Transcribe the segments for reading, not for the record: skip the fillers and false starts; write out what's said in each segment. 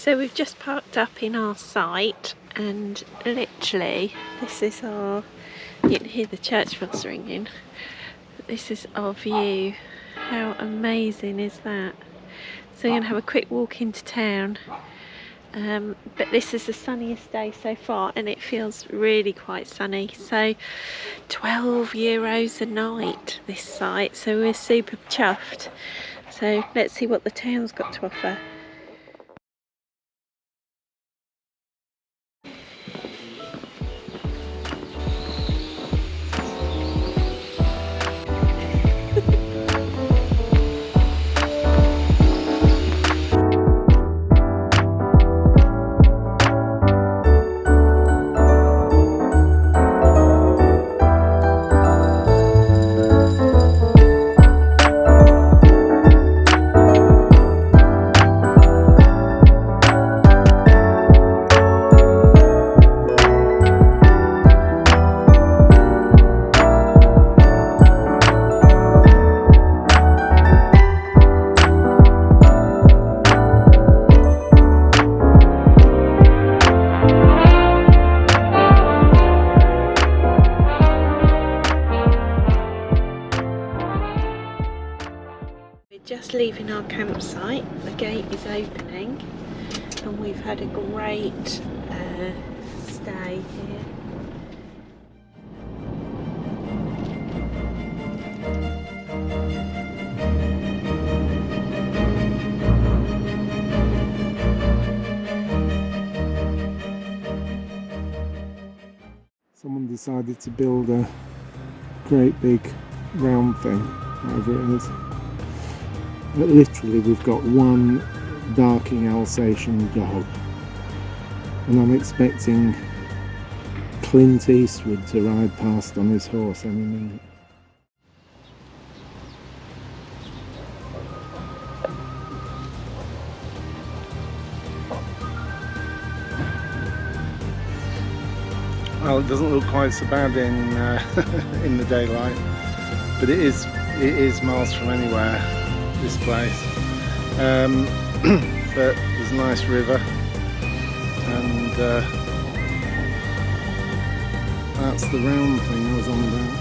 So we've just parked up in our site, and literally this is our, you can hear the church bells ringing, but this is our view. How amazing is that? So we're going to have a quick walk into town, but this is the sunniest day so far and it feels really quite sunny. So €12 a night, this site, so we're super chuffed. So let's see what the town's got to offer. Just leaving our campsite, the gate is opening and we've had a great stay here. Someone decided to build a great big round thing, whatever it is. But literally we've got one barking Alsatian dog, and I'm expecting Clint Eastwood to ride past on his horse any minute. Well, it doesn't look quite so bad in in the daylight, but it is miles from anywhere, this place. But there's a nice river, and that's the round thing I was on about.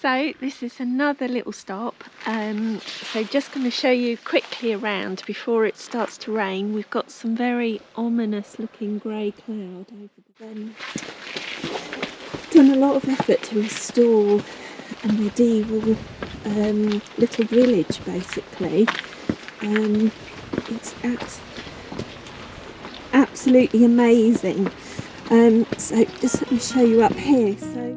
So this is another little stop, so just going to show you quickly around before it starts to rain. We've got some very ominous looking grey cloud over the done a lot of effort to restore a medieval little village basically. It's absolutely amazing. So just let me show you up here. So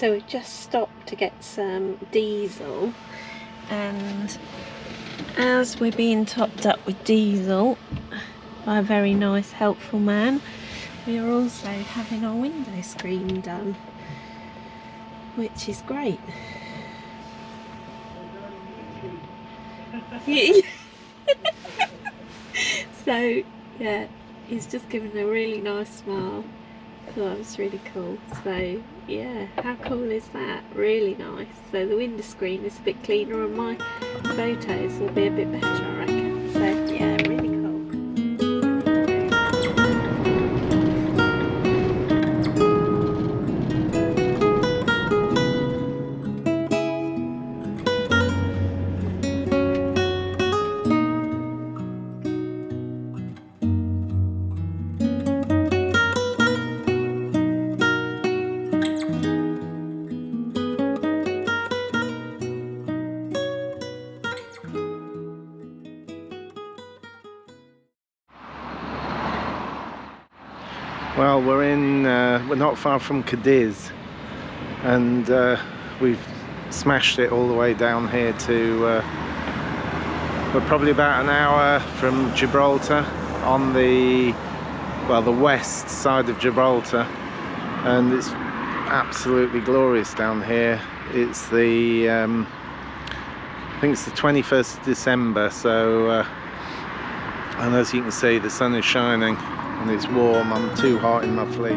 So we've just stopped to get some diesel, and as we're being topped up with diesel by a very nice helpful man, we are also having our window screen done, which is great. So yeah, he's just given a really nice smile. I thought it was really cool. So yeah, how cool is that? Really nice. So the window screen is a bit cleaner and my photos will be a bit better, I reckon. So yeah, really cool. Well, we're not far from Cadiz, and we've smashed it all the way down here to, we're probably about an hour from Gibraltar, on the west side of Gibraltar, and it's absolutely glorious down here. It's the, I think it's the 21st of December, so, and as you can see, the sun is shining. And it's warm. I'm too hot in my fleece.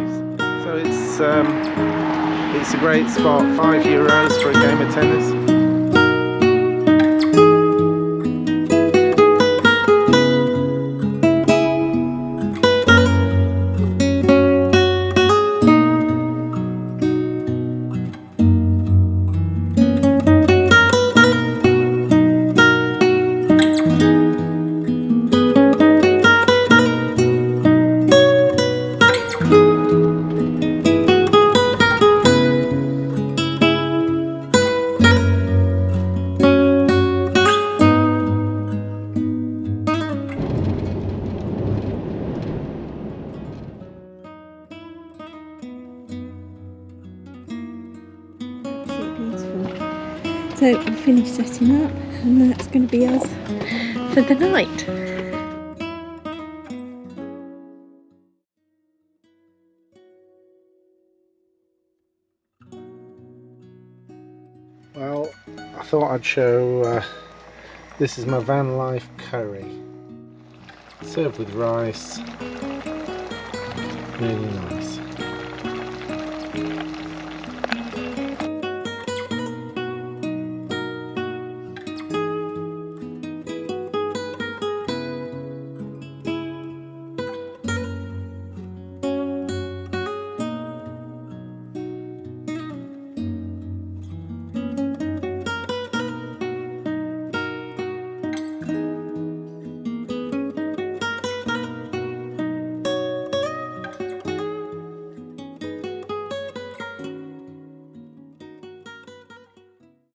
So it's a great spot. €5 for a game of tennis. So I've finished setting up, and that's going to be us for the night. Well, I thought I'd show, this is my Van Life curry, served with rice, really nice.